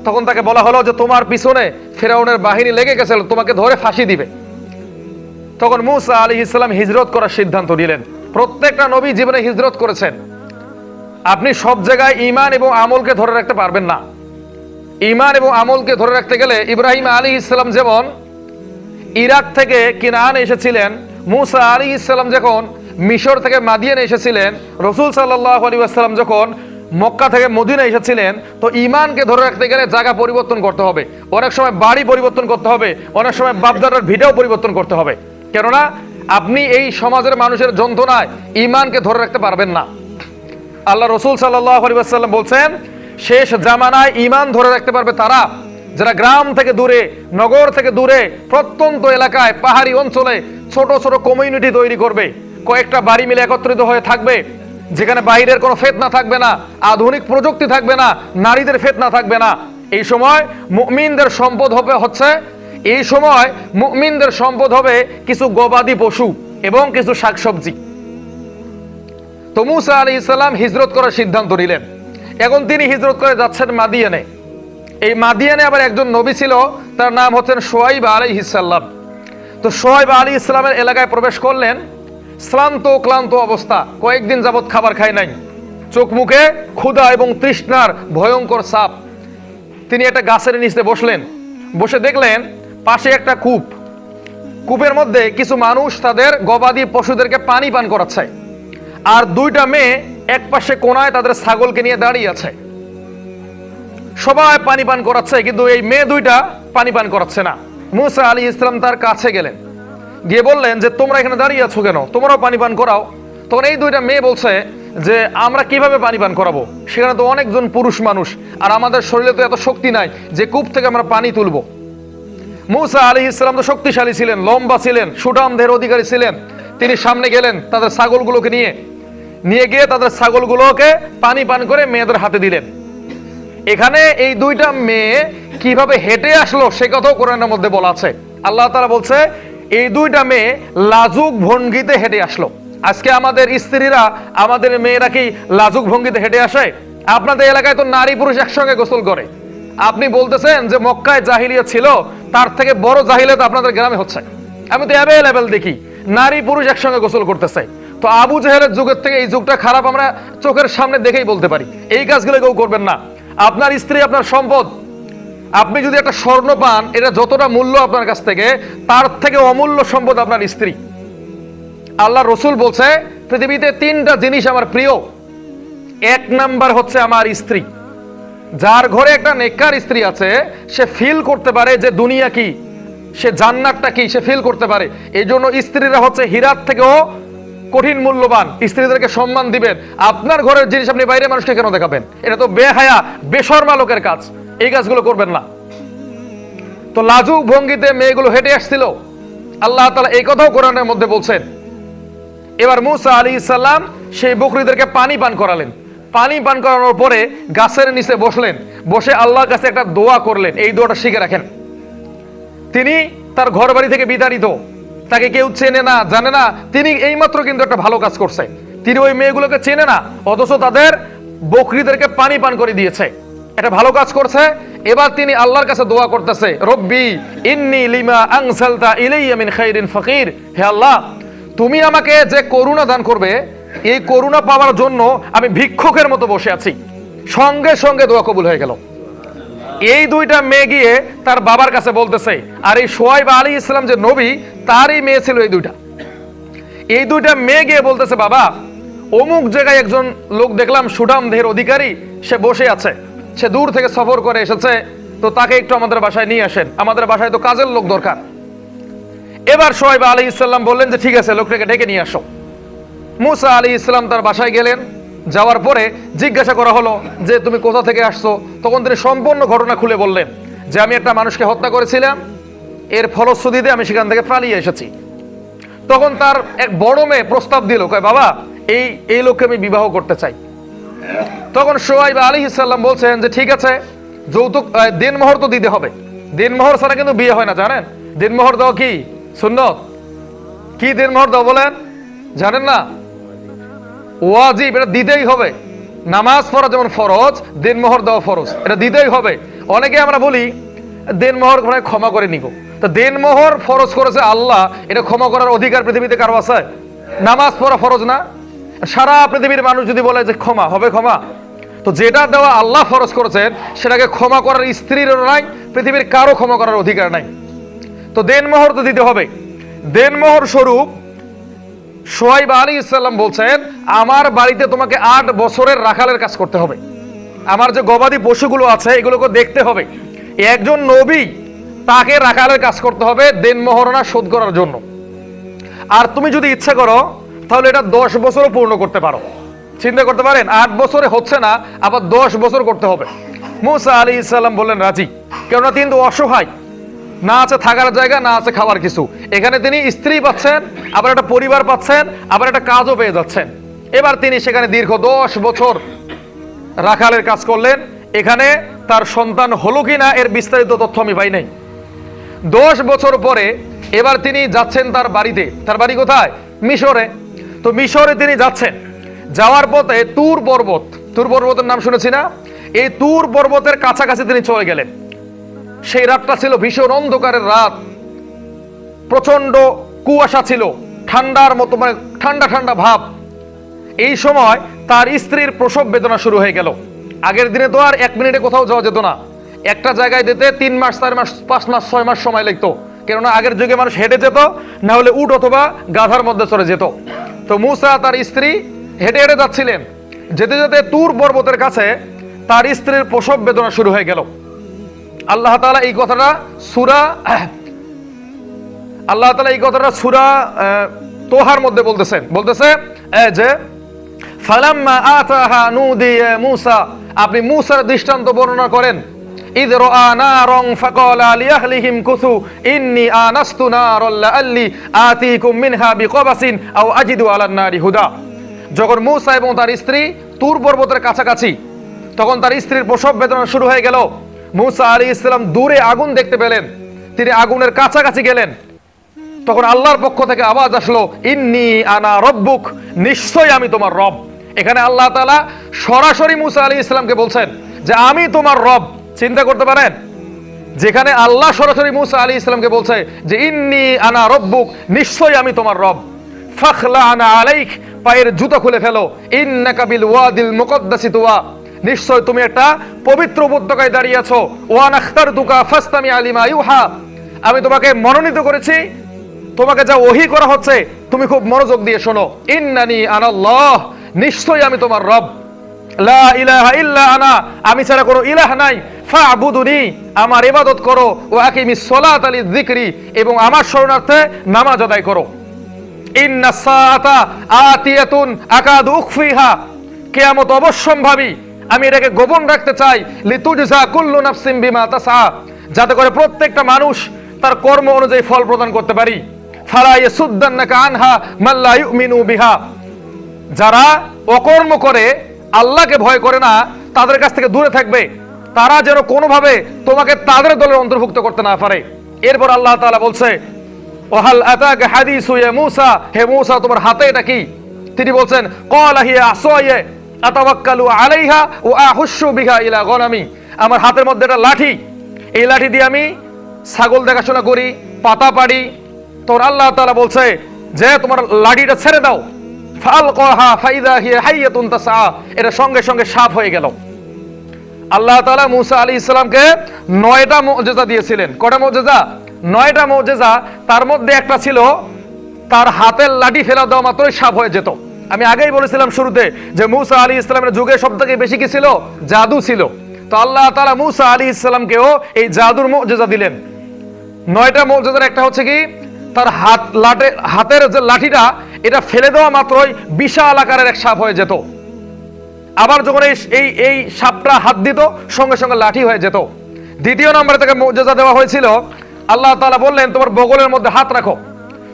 তখন তাকে বলা হলো যে তোমার পিছনে ফেরাউনের বাহিনী লেগে গেছে, তোমাকে ধরে ফাঁসি দিবে। তখন মূসা আলাইহিস সালাম হিজরত করার সিদ্ধান্ত নিলেন। প্রত্যেকটা নবী জীবনে হিজরত করেছেন। আপনি সব জায়গায় ঈমান এবং আমলকে ধরে রাখতে পারবেন না। ঈমান এবং আমলকে ধরে রাখতে গেলে ইব্রাহিম আলাইহিস সালাম যেমন ইরাক থেকে কিনানে এসেছিলেন, মূসা আলাইহিস সালাম যখন মিশর থেকে মাদিয়ানে এসেছিলেন, রাসূল সাল্লাল্লাহু আলাইহি ওয়াসাল্লাম যখন মক্কা থেকে মদিনা এসেছিলেন, তো ঈমানকে ধরে রাখতে গেলে জায়গা পরিবর্তন করতে হবে, অনেক সময় বাড়ি পরিবর্তন করতে হবে, অনেক সময় বাপদাদার ভিটাও পরিবর্তন করতে হবে। কেননা আপনি এই সমাজের মানুষের যন্ত্রণায় ঈমানকে ধরে রাখতে পারবেন না। আল্লাহ রাসূল সাল্লাল্লাহু আলাইহি ওয়াসাল্লাম বলছেন শেষ জামানায় ঈমান ধরে রাখতে পারবে তারা যারা গ্রাম থেকে দূরে, নগর থেকে দূরে, প্রত্যন্ত এলাকায়, পাহাড়ি অঞ্চলে ছোট ছোট কমিউনিটি তৈরি করবে, কয়েকটা বাড়ি মিলে একত্রিত হয়ে থাকবে, যেখানে বাইরের কোনো ফিতনা থাকবে না, আধুনিক প্রযুক্তি থাকবে না, নারীদের ফিতনা থাকবে না। এই সময় মুমিনদের সম্পদ হবে কিছু গবাদি পশু এবং কিছু শাকসবজি। তো মূসা আলাইহিস সালাম হিজরত করার সিদ্ধান্ত নিলেন। এখন তিনি হিজরত করে যাচ্ছেন মাদিয়ানে। এই মাদিয়ানে আবার একজন নবী ছিল, তার নাম হচ্ছেন শুআয়ব আলাইহিস সালাম। তো শুআয়ব আলাইহিস সালামের এলাকায় প্রবেশ করলেন, ক্লান্ত অবস্থা, কয়েকদিন যাবৎ খাবার খায় নাই, চোখ মুখে ক্ষুধা এবং তৃষ্ণার ভয়ঙ্কর চাপ। তিনি একটা গাছের নিচে বসলেন, বসে দেখলেন পাশে একটা কূপের মধ্যে কিছু মানুষ তাদের গবাদি পশুদেরকে পানি পান করাচ্ছে, আর দুইটা মেয়ে এক পাশে কোনায় তাদের ছাগলকে নিয়ে দাঁড়িয়ে আছে। সবাই পানি পান করাচ্ছে, কিন্তু এই মেয়ে দুইটা পানি পান করাচ্ছে না। মূসা আলাইহিস সালাম তার কাছে গেলেন, গিয়ে বললেন যে তোমরা এখানে দাঁড়িয়ে আছো কেন, তোমরাও পানি পান করাও। তখন এই দুইটা মেয়ে বলছে যে আমরা কিভাবে পানি পান করাবো, সেখানে তো অনেকজন পুরুষ মানুষ, আর আমাদের শরীরে তো এত শক্তি নাই যে কূপ থেকে আমরা পানি তুলবো। মূসা আলাইহিস সালাম তো শক্তিশালী ছিলেন, লম্বা ছিলেন, সুঠাম দেহের অধিকারী ছিলেন। তিনি সামনে গেলেন, তাদের ছাগলগুলোকে নিয়ে গিয়ে তাদের ছাগলগুলোকে পানি পান করে মেয়েদের হাতে দিলেন। এখানে এই দুইটা মেয়ে কিভাবে হেঁটে আসলো সে কথাও কোরআনের মধ্যে বলা আছে। আল্লাহ তাআলা বলছে এই দুইটা মেয়ে লাজুক ভঙ্গিতে হেঁটে আসলো। আজকে আমাদের স্ত্রীরা, আমাদের মেয়েরা কি লাজুক ভঙ্গিতে হেঁটে আসে? আপনাদের এলাকায় তো নারী পুরুষ একসঙ্গে গোসল করে। আপনি বলতেছেন যে মক্কায় জাহিলিয়াত ছিল, তার থেকে বড় জাহিলিয়াত আপনাদের গ্রামে হচ্ছে। আমি তো অ্যাভেলেবেল দেখি নারী পুরুষ একসঙ্গে গোসল করতেছে। তো আবু জেহেলের যুগের থেকে এই যুগটা খারাপ আমরা চোখের সামনে দেখেই বলতে পারি। এই কাজগুলো কেউ করবেন না। আপনার স্ত্রী আপনার সম্পদ। আপনি যদি একটা স্বর্ণ পান, এটা যতটা মূল্য আপনার কাছ থেকে, তার থেকে অমূল্য সম্পদ আপনার স্ত্রী। আল্লাহ রসুল বলছে পৃথিবীতে তিনটা জিনিস আমার প্রিয়। এক নাম্বার হচ্ছে আমার স্ত্রী। যার ঘরে একটা নেককার স্ত্রী আছে, সে ফিল করতে পারে যে দুনিয়া কি, সে জান্নাতটা কি, সে ফিল করতে পারে। এই জন্য স্ত্রীরা হচ্ছে হীরার থেকেও কঠিন মূল্যবান। স্ত্রীদেরকে সম্মান দিবেন। আপনার ঘরের জিনিস আপনি বাইরে মানুষকে কেন দেখাবেন? এটা তো বেহায়া, বেশরমা লোকের কাজ। এই কাজগুলো করবেন না। তো লাজুক ভঙ্গিতে মেয়েগুলো হেঁটে আসছিল। আল্লাহ তাআলা এই কথাও কোরআনের মধ্যে বলছেন। এবার মূসা আলাইহিস সালাম সেই বকরিদেরকে পানি পান করালেন। পানি পান করানোর পরে গাছের নিচে বসলেন, বসে আল্লাহর কাছে একটা দোয়া করলেন। এই দোয়াটা শিখে রাখেন। তিনি তার ঘর বাড়ি থেকে বিতাড়িত, তাকে কেউ চেনে না, জানে না। তিনি এইমাত্র কিন্তু একটা ভালো কাজ করছে। তিনি ওই মেয়েগুলোকে চেনে না, অথচ তাদের বকরিদেরকে পানি পান করে দিয়েছে। এটা ভালো কাজ করছে। এবার তিনি আল্লাহর কাছে দোয়া করতেছে, রব্বি ইন্নী লিমা আনসালতা ইলাইয়া মিন খাইরিন ফাকির। হে আল্লাহ, তুমি আমাকে যে করুণা দান করবে, এই করুণা পাওয়ার জন্য আমি ভিক্ষুকের মতো বসে আছি। সঙ্গে সঙ্গে দোয়া কবুল হয়ে গেল। এই দুইটা মেয়ে গিয়ে তার বাবার কাছে বলতেছে, আর এই শুআয়ব আলাইহিস সালাম যে নবী, তারই মেয়ে ছিল এই দুইটা মেয়ে গিয়ে বলতেছে, বাবা, অমুক জায়গায় একজন লোক দেখলাম, সুঠাম দেহের অধিকারী, সে বসে আছে, সে দূর থেকে সফর করে এসেছে, তো তাকে একটু আমাদের বাসায় নিয়ে আসেন, আমাদের বাসায় তো কাজের লোক দরকার। এবার শুআয়ব আলাইহিস সালাম বললেন যে ঠিক আছে, লোকটাকে ডেকে নিয়ে আসো। মূসা আলাইহিস সালাম তার বাসায় গেলেন। যাওয়ার পরে জিজ্ঞাসা করা হলো যে তুমি কোথা থেকে আসছো। তখন তিনি সম্পূর্ণ ঘটনা খুলে বললেন যে আমি একটা মানুষকে হত্যা করেছিলাম, এর ফলশ্রুতিতে আমি সেখান থেকে পালিয়ে এসেছি। তখন তার এক বড় মেয়ে প্রস্তাব দিল, কয় বাবা, এই লোককে আমি বিবাহ করতে চাই। তখন শুআয়ব আলাইহিস সালাম বলছেন যে ঠিক আছে, যৌতুক দিনমোহর তো দিতে হবে। দিনমোহর ছাড়া কিন্তু বিয়ে হয় না, জানেন? দিনমোহর দাও কি সুন্নত? কি দিনমোহর দাও বলেন? জানেন না? ওয়াজিব, এটা দিতেই হবে। নামাজ পড়া যেমন ফরজ, দিনমোহর দেওয়া ফরজ, এটা দিতেই হবে। অনেকে আমরা বলি দিনমোহর মানে ক্ষমা করে নিব। তো দিনমোহর ফরজ করেছে আল্লাহ, এটা ক্ষমা করার অধিকার পৃথিবীতে কারো আছে? নামাজ পড়া ফরজ না? সারা পৃথিবীর মানুষ যদি বলে যে ক্ষমা হবে, ক্ষমা তো যেটা দেওয়া আল্লাহ ফরজ করেছেন, সেটাকে ক্ষমা করার স্ত্রীরও নাই, পৃথিবীর কারো ক্ষমা করার অধিকার নাই। তো দিনমোহর তো দিতে হবে। দিনমোহর স্বরূপ শুআয়ব আলাইহিস সালাম বলছেন, আমার বাড়িতে তোমাকে 8 বছরের রাখালের কাজ করতে হবে। আমার যে গবাদি পশুগুলো আছে এগুলোকে দেখতে হবে। একজন নবী, তাকে রাখালের কাজ করতে হবে দিনমোহরনা শোধ করার জন্য। আর তুমি যদি ইচ্ছা করো তাহলে এটা 10 বছরও পূর্ণ করতে পারো। চিন্তা করতে পারেন, 8 বছরে হচ্ছে না, আবার 10 বছর করতে হবে। মূসা আলাইহিস সালাম বললেন রাজি, কেননা তিনি তো অসহায়, না আছে থাকার জায়গা, না আছে খাবার কিছু। এখানে তিনি স্ত্রী পাচ্ছেন, আবার একটা পরিবার পাচ্ছেন, আবার একটা কাজও পেয়ে যাচ্ছেন। এবার তিনি সেখানে দীর্ঘ 10 বছর রাখালের কাজ করলেন। এখানে তার সন্তান হলো কিনা এর বিস্তারিত তথ্য আমি পাই নাই। 10 বছর পরে এবার তিনি যাচ্ছেন তার বাড়িতে। তার বাড়ি কোথায়? মিশরে। তো মিশরে তিনি যাচ্ছেন, যাওয়ার পথে তুর পর্বতের নাম শুনেছি না? এই তুর পর্বতের কাছাকাছি তিনি চলে গেলেন। সেই রাতটা ছিল ভীষণ অন্ধকারের রাত, প্রচন্ড কুয়াশা ছিল, ঠান্ডার মতো, মানে ঠান্ডা ঠান্ডা ভাব। এই সময় তার স্ত্রীর প্রসব বেদনা শুরু হয়ে গেল। আগের দিনে তো আর 1 মিনিটে কোথাও যাওয়া যেত না, একটা জায়গায় যেতে 3 মাস 4 মাস 5 মাস 6 মাস সময় লাগতো, কেননা আগের যুগে মানুষ হেঁটে যেত, না হলে উট অথবা গাধার মধ্যে চলে যেত। তো মূসা তার স্ত্রী হেঁটে হেঁটে যাচ্ছিলেন, যেতে যেতে তুর পর্বতের কাছে তার স্ত্রীর প্রসব বেদনা শুরু হয়ে গেল। আল্লাহ তাআলা এই কথাটা সূরা তোহার মধ্যে বলতেছে যে ফালাম্মা আতাহা নুদিয়া মূসা, আপনি মূসার দৃষ্টান্ত বর্ণনা করেন। ইয রাআ নারান ফাকালা লিআহলিহিম কুসু ইন্নী আনাস্তু নারান লাআল্লি আতীকুম মিনহা বিকবাসিন আও আজিদু আলান নারি হুদা। যখন মূসা এবং তার স্ত্রী তুর পর্বতের কাছাকাছি, তখন তার স্ত্রীর প্রসব বেদনা শুরু হয়ে গেল। মূসা আলাইহিস সালাম দূরে আগুন দেখতে পেলেন, তিনি আগুনের কাছাকাছি গেলেন। তখন আল্লাহর পক্ষ থেকে আওয়াজ আসলো, ইন্নী আনা রব্বুক, নিশ্চয়ই আমি তোমার রব। এখানে আল্লাহ তাআলা সরাসরি মূসা আলাইহিস সালামকে বলছেন যে আমি তোমার রব। চিন্তা করতে পারেন, যেখানে আল্লাহ সরাসরি মূসা আলাইহিস সালামকে বলছে যে ইন্নী আনা রব্বুক, নিশ্চয়ই আমি তোমার রব। ফাখলা আনা আলাইক, পায়ের জুতা খুলে ফেলো। ইন্নাকা বিল ওয়াদিল মুকদ্দাসি তুয়া, নিশ্চয় তুমি একটা পবিত্র উপত্যকায় দাঁড়িয়ে আছো। ওয়া নাখতারতুকা ফাসতামি আলিমা ইউহা, আমি তোমাকে মনোনীত করেছি, তোমাকে যা ওহী করা হচ্ছে তুমি খুব মনোযোগ দিয়ে শোনো। ইন্নানি আনাল্লাহ, নিশ্চয়ই আমি তোমার রব। লা ইলাহা ইল্লা আনা, আমি ছাড়া কোনো ইলাহ নাই। ফা'বুদুনি, আমার ইবাদত করো। ওয়া আকিমিস সালাতা লিযিকরি, এবং আমার শরণার্থে নামাজ আদায় করো। ইন্নাস সাআতা আতিয়াতুন আকাদু উখফিহা, কিয়ামত অবশ্যম্ভাবী, আমি এটাকে গোপন রাখতে চাই। লিতুজজা কুল্লু নাফসিন বিমা তাসআ, যাতে করে প্রত্যেকটা মানুষ তার কর্ম অনুযায়ী ফল প্রদান করতে পারি। ফালা ইয়াসুদ্দান্নাকা আনহা মান লা ইউমিনু বিহা, যারা অকর্ম করে, আল্লাহকে ভয় করে না, তাদের কাছ থেকে দূরে থাকবে। তারা যেন কোনোভাবে তোমাকে তাদের দলের অন্তর্ভুক্ত করতে না পারে। এরপর আল্লাহ তাআলা বলছে, ওয়াহাল আতাকা হাদিসু ইয়া মূসা, হে মূসা তোমার হাতে এটা কি? তিনি বলছেন, ক্বালা হিয়া আসায়া আতাওয়াক্কালু আলাইহা ওয়া আহুশু বিহা ইলা গনামি, আমার হাতের মধ্যে একটা লাঠি, এই লাঠি দিয়ে আমি ছাগল দেখাশোনা করি, পাতা পাড়ি। তোর আল্লাহ তাআলা বলছে যে তোমার লাঠিটা ছেড়ে দাও। ফালকাহা ফাইদা হিয়া হাইয়াতুন তাসআ, এটা সঙ্গে সঙ্গে সাপ হয়ে গেল। আল্লাহ তাআলা মূসা আলাইহিস সালামকে 9টা মুজিজা দিয়েছিলেন। কয়টা মুজিজা? 9টা মুজিজা। তার মধ্যে একটা ছিল তার হাতের লাঠি ফেলা দেওয়া মাত্রই সাপ হয়ে যেত। আমি আগেই বলেছিলাম শুরুতে যে মূসা আলাইহিস সালামের যুগে সবথেকে বেশি কি ছিল? জাদু ছিল। তো আল্লাহ তাআলা মূসা আলাইহিস সালামকেও এই জাদুর মুজিজা দিলেন। 9টা মুজিজার একটা হচ্ছে কি, তার হাতের যে লাঠিটা, এটা ফেলে দেওয়া মাত্রই বিশাল আকারের এক সাপ হয়ে যেত। আবার যখন এই সাপটা হাত দিত, সঙ্গে সঙ্গে লাঠি হয়ে যেত। দ্বিতীয় নম্বরে তাকে মুজিজা দেওয়া হয়েছিল, আল্লাহ তাআলা বললেন তোমার বগলের মধ্যে হাত রাখো,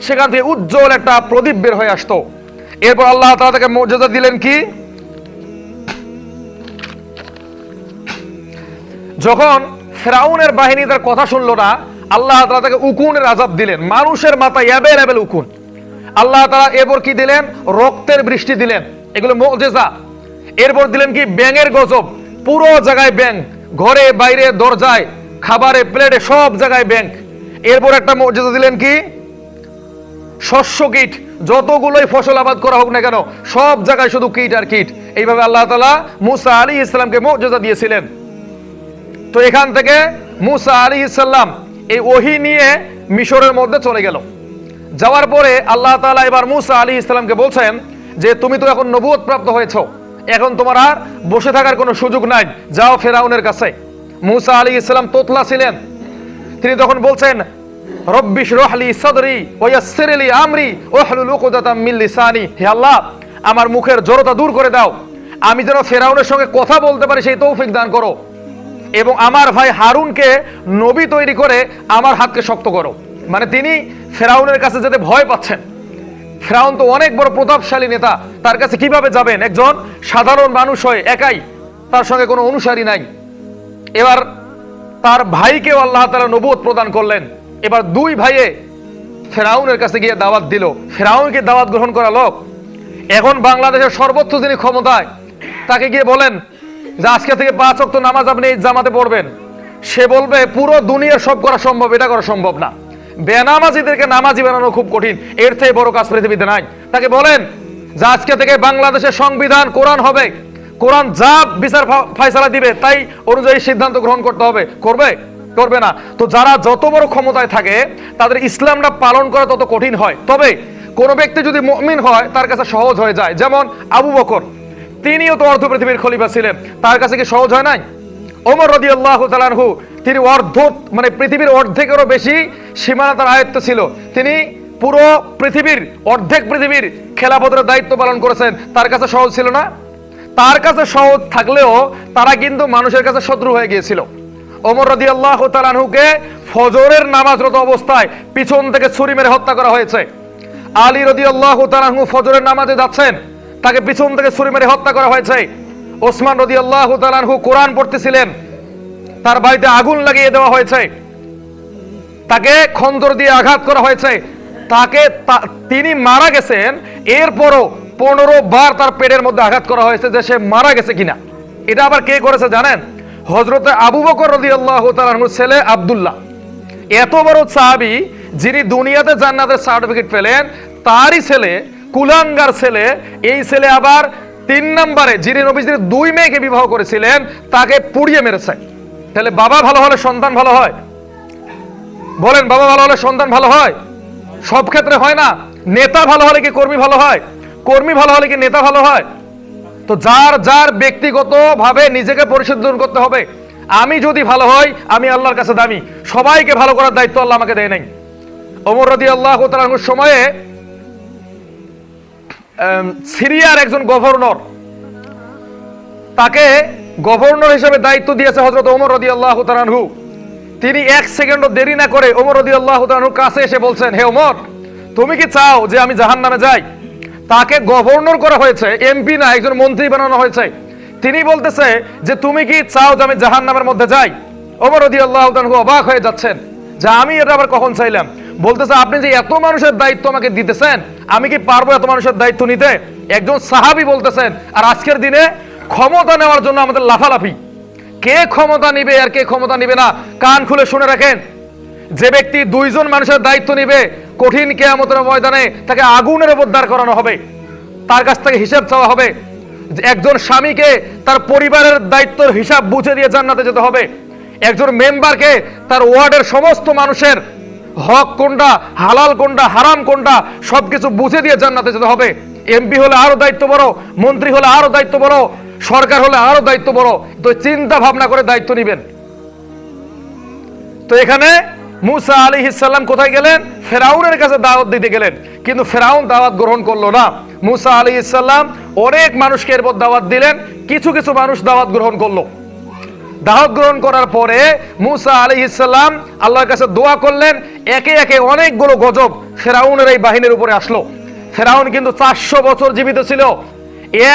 সেখান থেকে উজ্জ্বল একটা প্রদীপ বের হয়ে আসতো। এরপর আল্লাহ তাআলা তাকে মুজিজা দিলেন কি, যখন ফেরাউনের বাহিনী তার কথা শুনলো না, আল্লাহ তাআলা তাকে উকুনের আযাব দিলেন, মানুষের মাথায় অ্যাভেলেবেল উকুন। আল্লাহ তাআলা এরপর কি দিলেন? রক্তের বৃষ্টি দিলেন, এগুলো মুজিজা। এরপর দিলেন কি? ব্যাঙের গজব, পুরো জায়গায় ব্যাঙ, ঘরে বাইরে দরজায় খাবারে প্লেটে সব জায়গায় ব্যাঙ। এরপর একটা মুজিজা দিলেন কি? শস্য কীট, যতগুলোই ফসল আবাদ করা হোক না কেন সব জায়গায় শুধু কীট আর কীট। এইভাবে আল্লাহ তাআলা মূসা আলাইহিস সালামকে মুজিজা দিয়েছিলেন। তো এখান থেকে মূসা আলাইহিস সালাম এই ওহী নিয়ে মিশরের মধ্যে চলে গেল। যাওয়ার পরে আল্লাহ তাআলা এবার মূসা আলাইহিস সালামকে বলছেন যে তুমি তো এখন নবুয়ত প্রাপ্ত হয়েছো, এখন তোমার আর বসে থাকার কোনো সুযোগ নাই, যাও ফেরাউনের কাছে। মূসা আলাইহিস সালাম তোতলা ছিলেন, তিনি তখন বলছেন, রব্বি ইশরাহ লি সাদরি ওয়া ইয়াসসির লি আমরি ওয়াহলুল উকদাতাম মিন লিসানি, হে আল্লাহ আমার মুখের জড়তা দূর করে দাও, আমি যেন ফেরাউনের সঙ্গে কথা বলতে পারি সেই তৌফিক দান করো, এবং আমার ভাই হারুনকে নবী তৈরি করে আমার হাতকে শক্ত করো। মানে তিনি ফেরাউনের কাছে যেতে ভয় পাচ্ছেন, ফেরাউন তো অনেক বড় প্রতাপশালী নেতা, তার কাছে কিভাবে যাবেন? একজন সাধারণ মানুষ হয়ে একাই, তার সঙ্গে কোনো অনুসারী নাই। এবার তার ভাইকেও আল্লাহ তাআলা নবুয়ত প্রদান করলেন। এবার দুই ভাইয়ে ফেরাউনের কাছে গিয়ে দাওয়াত দিল। ফেরাউনকে দাওয়াত গ্রহণ করা লোক। এখন বাংলাদেশের সর্বোচ্চ যিনি ক্ষমতায়, তাকে গিয়ে বলেন যে আজকে থেকে 5 ওয়াক্ত নামাজ আপনি এই জামাতে পড়বেন। সে বলবে পুরো দুনিয়ার সব করা সম্ভব, এটা করা সম্ভব না। বেনামাজিদেরকে নামাজি বানানো খুব কঠিন, এর থেকে বড় কাজ পৃথিবীতে নাই। তাকে বলেন যে আজকে থেকে বাংলাদেশের সংবিধান কোরআন হবে, কোরআন যা বিচার ফয়সালা দিবে তাই অনুযায়ী সিদ্ধান্ত গ্রহণ করতে হবে। করবে? করবে না। তো যারা যত বড় ক্ষমতায় থাকে তাদের ইসলামটা পালন করা তত কঠিন হয়। তবে কোন ব্যক্তি যদি মুমিন হয় তার কাছে সহজ হয়ে যায়। যেমন আবু বকর, তিনিও তো অর্ধ পৃথিবীর খলিফা ছিলেন, তার কাছে কি সহজ হয় নাই? ওমর রাদিয়াল্লাহু তাআলা আনহু, তিনি মানে পৃথিবীর অর্ধেকেরও বেশি সীমানা তার আয়ত্ত ছিল। তিনি পুরো পৃথিবীর অর্ধেক পৃথিবীর খেলাফতের দায়িত্ব পালন করেছেন, তার কাছে সহজ ছিল না? তার কাছে সহজ থাকলেও তারা কিন্তু মানুষের কাছে শত্রু হয়ে গিয়েছিল। ওমর রাদিয়াল্লাহু তাআলা আনহুকে ফজরের নামাজরত অবস্থায় পিছন থেকে ছুরি মেরে হত্যা করা হয়েছে। আলী রাদিয়াল্লাহু তাআলা আনহু ফজরের নামাজে যাচ্ছেন, তাকে পিছন থেকে ছুরি মেরে হত্যা করা হয়েছে। ওসমান রাদিয়াল্লাহু তাআলা আনহু কোরআন পড়তেছিলেন, তার বাড়িতে আগুন লাগিয়ে দেওয়া হয়েছে, তাকে খঞ্জর দিয়ে আঘাত করা হয়েছে, তিনি মারা গেছেন। এরপরও 15 বার তার পেটের মধ্যে আঘাত করা হয়েছে যে সে মারা গেছে কিনা। এটা আবার কে করেছে জানেন? হযরতে আবু বকর রাদিয়াল্লাহু তাআলা আনহুর ছেলে আব্দুল্লাহ। এত বড় সাহাবী, যিনি দুনিয়াতে জান্নাতের সার্টিফিকেট পেলেন, তারই ছেলে, কুলাঙ্গার ছেলে। এই ছেলে আবার 3 নম্বরে, যিনি নবীজির 2 মেয়েকে বিবাহ করেছিলেন, তাকে পুড়িয়ে মেরেছে। তাহলে বাবা ভালো হলে সন্তান ভালো হয়? বলেন, বাবা ভালো হলে সন্তান ভালো হয়? সব ক্ষেত্রে হয় না। নেতা ভালো হলে কি কর্মী ভালো হয়? কর্মী ভালো হলে কি নেতা ভালো হয়? তো যার যার ব্যক্তিগত ভাবে নিজেকে পরিশুদ্ধ করতে হবে। আমি যদি ভালো হই, আমি আল্লাহর কাছে দামি। সবাইকে ভালো করার দায়িত্ব আল্লাহ আমাকে দেয় নাই। ওমর রাদিয়াল্লাহু তাআলা আনহুর সময়ে সিরিয়ার একজন গভর্নর, তাকে গভর্নর হিসেবে দায়িত্ব দিয়েছে হযরত ওমর রাদিয়াল্লাহু তাআলা আনহু। তিনি 1 সেকেন্ডও দেরি না করে ওমর রাদিয়াল্লাহু তাআলা আনহুর কাছে এসে বলছেন, হে ওমর, তুমি কি চাও যে আমি জাহান্নামে যাই? তাকে গভর্নর করা হয়েছে, এমপি না, একজন মন্ত্রী বানানো হয়েছে। তিনি বলতেছে যে তুমি কি চাও যে আমি জাহান্নামের মধ্যে যাই? ওমর রাদিয়াল্লাহু তাআলা আনহু অবাক হয়ে যাচ্ছেন যে আমি এটা আবার কখন চাইলাম। বলতেছে, আপনি যে এত মানুষের দায়িত্ব আমাকে দিতেছেন, আমি কি পারবো এত মানুষের দায়িত্ব নিতে? একজন সাহাবী বলতেছেন। আর আজকের দিনে ক্ষমতা নেওয়ার জন্য আমাদের লাফালাফি, কে ক্ষমতা নিবে আর কে ক্ষমতা নিবে না, কান খুলে শুনে রাখেন। যে ব্যক্তি 2 জন মানুষের দায়িত্ব নিবে, কঠিন কিয়ামতের ময়দানে তাকে আগুনের উপর দাঁড় করানো হবে, তার কাছ থেকে হিসাব চাওয়া হবে। একজন স্বামীকে তার পরিবারের দায়িত্বের হিসাব বুঝে দিয়ে জান্নাতে যেতে হবে। একজন মেম্বারকে তার ওয়ার্ডের সমস্ত মানুষের হক কোনটা, হালাল কোনটা, হারাম কোনটা, সবকিছু বুঝে দিয়ে জান্নাতে যেতে হবে। এমপি হলে আরো দায়িত্ব বড়, মন্ত্রী হলে আরো দায়িত্ব বড়, সরকার হলে আরো দায়িত্ব বড়। তো চিন্তা ভাবনা করে দায়িত্ব নিবেন। তো এখানে মুসা আলাইহিস সালাম কোথায় গেলেন? ফেরাউনের কাছে দাওয়াত দিতে গেলেন, কিন্তু ফেরাউন দাওয়াত গ্রহণ করলো না। মুসা আলাইহিস সালাম অনেক মানুষকে এরপর দাওয়াত দিলেন, কিছু কিছু মানুষ দাওয়াত গ্রহণ করলো। দাওয়াত গ্রহণ করার পরে মুসা আলাইহিস সালাম আল্লাহর কাছে দোয়া করলেন। একে একে অনেকগুলো গজব ফেরাউনের এই বাহিনীর উপরে আসলো। ফেরাউন কিন্তু 400 বছর জীবিত ছিল,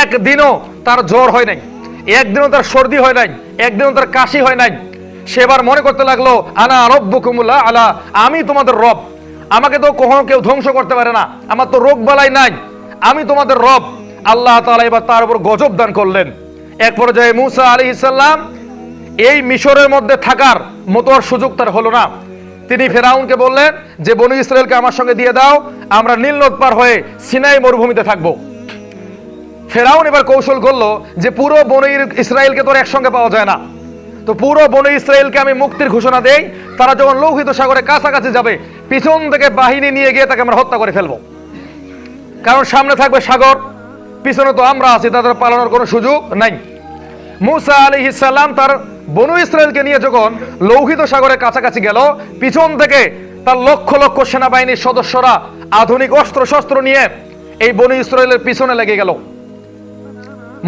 একদিনও তার জ্বর হয় নাই, একদিনও তার সর্দি হয় নাই, একদিনও তার কাশি হয় নাই। সে এবার মনে করতে লাগলো, আনা রব্বুকুমুল আলা, আমি তোমাদের রব, আমাকে তো কখনো কেউ ধ্বংস করতে পারে না, আমার তো রোগ বালাই নাই, আমি তোমাদের রব। আল্লাহ তাআলা এবার তার উপর গজব দান করলেন। এক পর্যায়ে মুসা আলাইহিস সালাম এই মিশরের মধ্যে থাকার মতো আর সুযোগ তার হলো না। তিনি ফেরাউনকে বললেন যে বনী ইসরায়েলকে আমার সঙ্গে দিয়ে দাও, আমরা নীল নদ পার হয়ে সিনাই মরুভূমিতে থাকবো। ফেরাউন এবার কৌশল করলো যে পুরো বনী ইসরায়েলকে তো একসঙ্গে পাওয়া যায় না, তো পুরো বনী ইসরায়েলকে আমি মুক্তির ঘোষণা দেই, তারা যখন লৌহিত সাগরে কাছাকাছি যাবে, পিছন থেকে বাহিনী নিয়ে গিয়ে তাকে আমরা হত্যা করে ফেলবো। কারণ সামনে থাকবে সাগর, পিছনে তো আমরা আছি, তাদের পালানোর কোনো সুযোগ নাই। মুসা আলাইহিস সালাম তার বনু ইসরায়েলকে নিয়ে যখন লৌহিত সাগরের কাছাকাছি গেল, পিছন থেকে তার লক্ষ লক্ষ সেনাবাহিনীর সদস্যরা আধুনিক অস্ত্র শস্ত্র নিয়ে এই বনু ইসরায়েলের পিছনে লেগে গেল।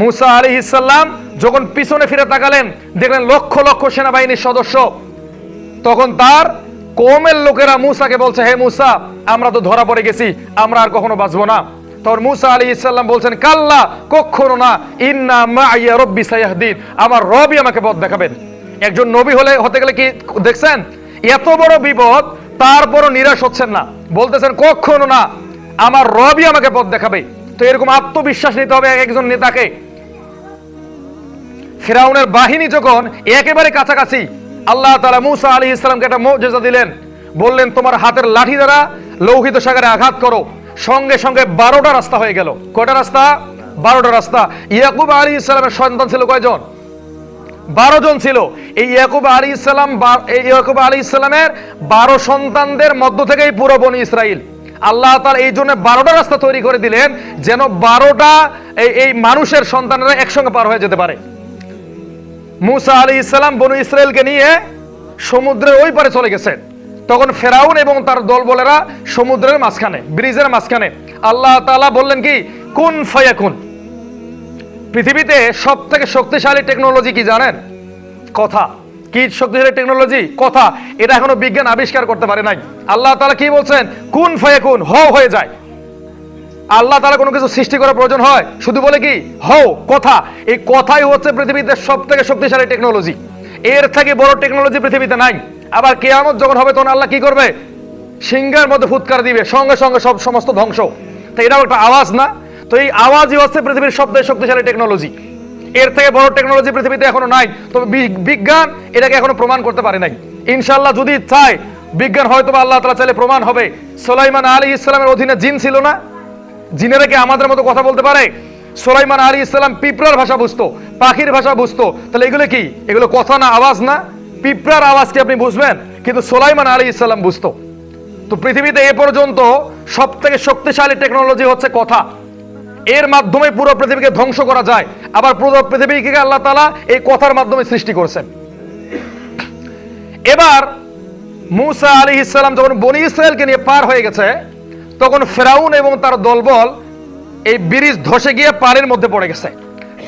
মুসা আলাইহিস সালাম যখন পিছনে ফিরে তাকালেন, দেখলেন লক্ষ লক্ষ সেনাবাহিনীর সদস্য। তখন তার কওমের লোকেরা মূসাকে বলছে, হে মূসা, আমরা তো ধরা পড়ে গেছি, আমরা আর কখনো বাঁচবো না। তখন মূসা আলাইহিস সালাম বলছেন, কাল্লা, কখনো না, ইন্না মাইয়া রব্বি সায়াহদিন, আমার রবই আমাকে পথ দেখাবেন। একজন নবী হতে গেলে কি দেখছেন, এত বড় বিপদ, তারপরও নিরাশ হচ্ছেন না, বলতেছেন কখনো না, আমার রবই আমাকে পথ দেখাবে। তো এরকম আত্মবিশ্বাস নিতে হবে একজন নেতাকে। ফিরাউনের বাহিনী যখন একেবারে কাছাকাছি, আল্লাহ তাআলা মূসা আলাইহিস সালামকে একটা মুজিজা দিলেন, বললেন তোমার হাতের লাঠি দ্বারা লৌহিত সাগরে আঘাত করো। সঙ্গে সঙ্গে 12টা রাস্তা হয়ে গেল। কয়টা রাস্তা? 12টা রাস্তা। ইয়াকুব আলাইহিস সালামের সন্তান ছিল কয়জন? 12 জন ছিল। এই ইয়াকুব আলাইহিস সালামের 12 সন্তানদের মধ্য থেকেই পুরো বনি ইসরাইল। আল্লাহ তাআলা এই জন্য 12টা রাস্তা তৈরি করে দিলেন, যেন 12টা এই মানুষের সন্তানরা একসঙ্গে পার হয়ে যেতে পারে। মূসা আলাইহিস সালাম বনি ইসরাইলকে নিয়ে সমুদ্রের ওই পারে চলে গেছেন। তখন ফেরাউন এবং তার দলবলেরা সমুদ্রের মাঝখানে, ব্রিজের মাঝখানে। আল্লাহ তাআলা বললেন কি, কুন ফায়াকুন। পৃথিবীতে সবথেকে শক্তিশালী টেকনোলজি কি জানেন? কথা। কি শক্তিশালী টেকনোলজি? কথা। এটা এখনো বিজ্ঞান আবিষ্কার করতে পারে নাই। আল্লাহ তাআলা কি বলছেন? কুন ফায়াকুন, হও হয়ে যায়। আল্লাহ তাআলা কোনো কিছু সৃষ্টি করার প্রয়োজন হয়? শুধু বলে কি, হও, কথা। এই কথাই হচ্ছে পৃথিবীতে সবথেকে শক্তিশালী টেকনোলজি। এর থেকে বড় টেকনোলজি পৃথিবীতে নাই। আবার কিয়ামত যখন হবে তখন আল্লাহ কি করবে? সিংহের মধ্যে ফুৎকার দিবে, সঙ্গে সঙ্গে সমস্ত ধ্বংস। তো এটাও একটা আওয়াজ না? তো এই আওয়াজই হচ্ছে পৃথিবীর সবথেকে শক্তিশালী টেকনোলজি। এর থেকে বড় টেকনোলজি পৃথিবীতে এখনো নাই। তবে বিজ্ঞান এটাকে এখনো প্রমাণ করতে পারে নাই। ইনশাআল্লাহ যদি চায় বিজ্ঞান, হয়তো আল্লাহ তাআলা চাইলে প্রমাণ হবে। সুলাইমান আলাইহিস সালামের অধীনে জিন ছিল না? জিনেরা কি আমাদের মতো কথা বলতে পারে? সুলাইমান আলাইহিস সালাম পিঁপড়ার ভাষা বুঝতো, পাখির ভাষা বুঝতো। তাহলে এগুলো কি? এগুলো কথা না, আওয়াজ না? পিঁপড়ার আওয়াজ কি আপনি বুঝবেন? কিন্তু সুলাইমান আলাইহিস সালাম বুঝতো। তো পৃথিবীতে এ পর্যন্ত সবথেকে শক্তিশালী টেকনোলজি হচ্ছে কথা। এর মাধ্যমে পুরো পৃথিবীকে ধ্বংস করা যায়। আবার পুরো পৃথিবীকে আল্লাহ তাআলা এই কথার মাধ্যমে সৃষ্টি করেছেন। এবার মূসা আলাইহিস সালাম যখন বনি ইসরাইলকে নিয়ে পার হয়ে গেছে, তখন ফেরাউন এবং তার দলবল এই ব্রিজ ধসে গিয়ে পানির মধ্যে পড়ে গেছে।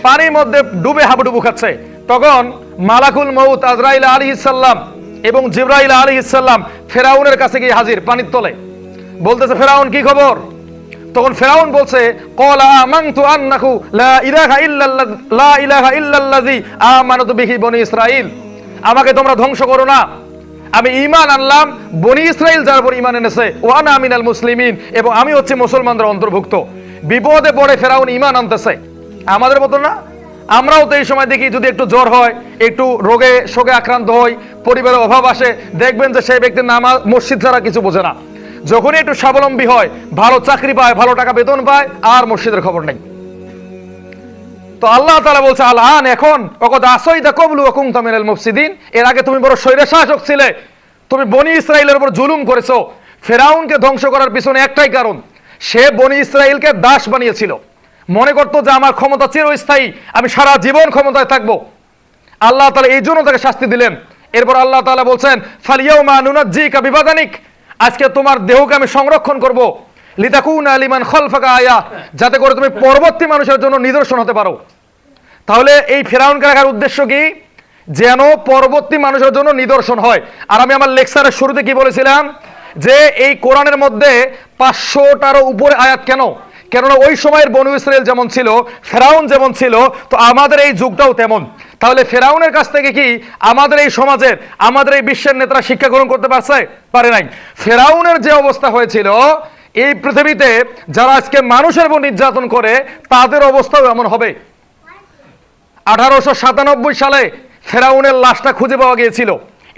পানির মধ্যে ডুবে হাবুডুবু খাচ্ছে। তখন মালাকুল মউত আজরাইল আলাইহিস সালাম এবং জিবরাইল আলাইহিস সালাম ফেরাউনের কাছে গিয়ে হাজির পানির তলে। বলতেছে, ফেরাউন কি খবর? তখন ফেরাউন বলছে, ক্বালা আমানতু আন্নাহু লা ইলাহা ইল্লাল্লাযী আমানাত বিহি বনি ইসরাইল। আমাকে তোমরা ধ্বংস করো না, আমি ঈমান আনলাম বনি ইসরাইল যার উপর ঈমান এনেছে, ওয়া আনা মিনাল মুসলিমিন, এবং আমি হচ্ছে মুসলমানদের অন্তর্ভুক্ত। বিপদে পড়ে ফেরাউন ঈমান আনতেছে। আমাদের মতো না? আমরাও তো এই সময় দেখি, যদি একটু জ্বর হয়, একটু রোগে শোকে আক্রান্ত হয়, পরিবারের অভাব আসে, দেখবেন যে সেই ব্যক্তির নামাজ মসজিদ ছাড়া কিছু বোঝে না। যখনই একটু স্বাবলম্বী হয়, ভালো চাকরি পায়, ভালো টাকা বেতন পায়, আর মসজিদের খবর নেই। তো আল্লাহ তাআলা বলছে, আল-আন, এখন, ওয়াকাদ আসাইতা ক্বাবলু ওয়া কুনতা মিনাল মুফসিদিন, এর আগে তুমি বড় স্বৈরশাসক ছিলে, তুমি বনি ইসরাইলের উপর জুলুম করেছো। ফেরাউনকে ধ্বংস করার পিছনে একটাই কারণ, সে বনি ইসরাইলকে দাস বানিয়েছিল। মনে করতো যে আমার ক্ষমতা চিরস্থায়ী, আমি সারা জীবন ক্ষমতায় থাকবো। আল্লাহ তাআলা এই জন্য তাকে শাস্তি দিলেন। এরপর আল্লাহ তাআলা বলছেন, ফালিয়াউমা নুনাজ্জিকা বিবাদানিক, আজকে তোমার দেহকে আমি সংরক্ষণ করব, লিতাকুনা লিমান খালফাকা আয়া, যাতে করে তুমি পরবর্তী মানুষের জন্য নিদর্শন হতে পারো। তাহলে এই ফেরাউনকে রাখার উদ্দেশ্য কি? যেন পরবর্তী মানুষের জন্য নিদর্শন হয়। আর আমি আমার লেকচারের শুরুতে কি বলেছিলাম, যে এই কোরআনের মধ্যে 500টারও উপরে আয়াত কেন? কেননা ওই সময়ের বনু ইসরাইল যেমন ছিল, ফেরাউন যেমন ছিল, তো আমাদের এই যুগটাও তেমন। তাহলে ফেরাউনের কাছ থেকে কি আমাদের এই সমাজের, আমাদের এই বিশ্বের নেতারা শিক্ষা গ্রহণ করতে পারছে? পারে নাই। ফেরাউনের যে অবস্থা হয়েছিল, এই পৃথিবীতে যারা আজকে মানুষের উপর নির্যাতন করে, তাদের অবস্থাও এমন হবে। 1897 সালে ফেরাউনের লাশটা খুঁজে পাওয়া গিয়েছিল।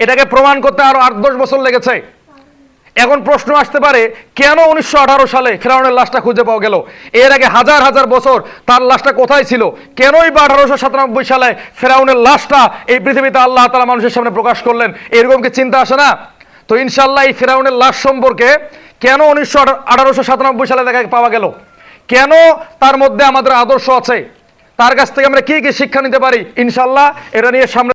এটাকে প্রমাণ করতে আরো 8-10 বছর লেগেছে। এখন প্রশ্ন আসতে পারে, কেন 1918 সালে ফেরাউনের লাশটা খুঁজে পাওয়া গেল? এর আগে হাজার হাজার বছর তার লাশটা কোথায় ছিল? কেনই বা 1897 সালে ফেরাউনের লাশটা এই পৃথিবীতে আল্লাহ তাআলা মানুষের সামনে প্রকাশ করলেন? এরকম কি চিন্তা আসে না? তো ইনশাআল্লাহ এই ফেরাউনের লাশ সম্পর্কে কেন 1897 সালে দেখা পাওয়া গেল, কেন তার মধ্যে আমাদের আদর্শ আছে, তার কাছ থেকে আমরা কি কি শিক্ষা নিতে পারি, ইনশাআল্লাহ এটা নিয়ে সামনে